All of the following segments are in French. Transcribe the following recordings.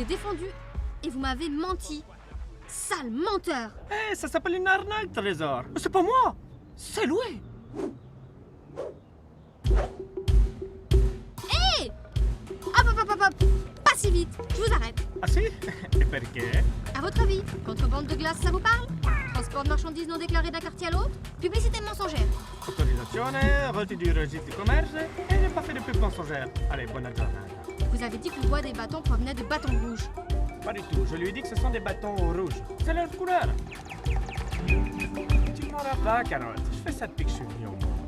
défendu et vous m'avez menti. Sale menteur! Eh, ça s'appelle une arnaque, Trésor. C'est pas moi. C'est Louis. Hé! Hop! Pas si vite, je vous arrête. Ah si? Et perché? À votre avis, contrebande de glace, ça vous parle? Transport de marchandises non déclarées d'un quartier à l'autre? Publicité mensongère? Autorisation, reçu du registre du commerce et j'ai pas fait de pub mensongère. Allez, bonne giornata. Vous avez dit que le bois des bâtons provenait de bâtons rouges. Pas du tout, je lui ai dit que ce sont des bâtons rouges. C'est leur couleur. Tu ne m'auras pas, Carotte. Je fais ça depuis que je suis venu au monde.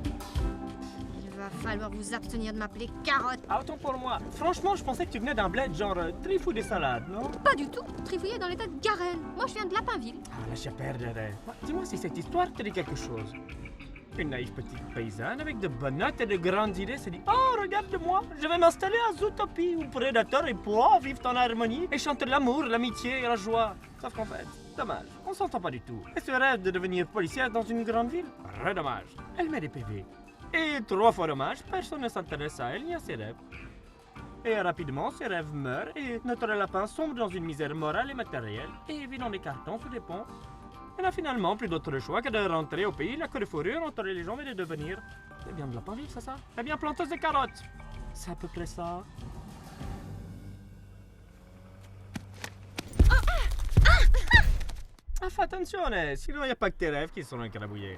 Il va falloir vous abstenir de m'appeler Carotte. Ah, autant pour moi. Franchement, je pensais que tu venais d'un bled genre trifou des salades, non? Pas du tout. Trifouillé dans l'état de Garenne. Moi, je viens de Lapinville. Ah, laisse perdre. Dis-moi si cette histoire te dit quelque chose. Une naïve petite paysanne avec de bonnes notes et de grandes idées se dit « Oh, regarde-moi, je vais m'installer à Zootopie où prédateurs et proies vivent en harmonie et chantent l'amour, l'amitié et la joie. » Sauf qu'en fait, dommage, on s'entend pas du tout. Elle se rêve de devenir policière dans une grande ville. Très dommage. Elle met des PV. Et 3 fois dommage, personne ne s'intéresse à elle ni à ses rêves. Et rapidement, ses rêves meurent et notre lapin sombre dans une misère morale et matérielle et vit dans des cartons sous des ponts. Elle n'a finalement plus d'autre choix que de rentrer au pays, la queue de fourrure entre les jambes et de devenir... Eh bien de Lapinville, c'est ça? Eh bien planteuse de carottes. C'est à peu près ça. Ah, fais attention, sinon il n'y a pas que tes rêves qui sont écrabouillés.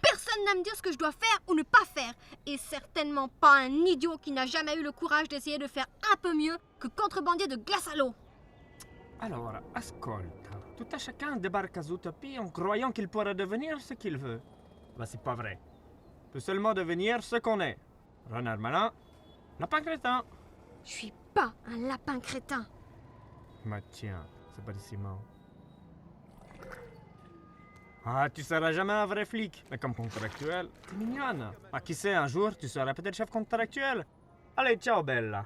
Personne n'a à me dire ce que je dois faire ou ne pas faire. Et certainement pas un idiot qui n'a jamais eu le courage d'essayer de faire un peu mieux que contrebandier de glace à l'eau. Alors, ascolta. Tout à chacun débarque à Zootopie en croyant qu'il pourra devenir ce qu'il veut. Bah, c'est pas vrai. On peut seulement devenir ce qu'on est. Renard malin, lapin crétin. Je suis pas un lapin crétin. Mais tiens, c'est pas déciment. Ah, tu seras jamais un vrai flic, mais comme contractuel, t'es mignonne. Ah, qui sait, un jour, tu seras peut-être chef contractuel. Allez, ciao, bella.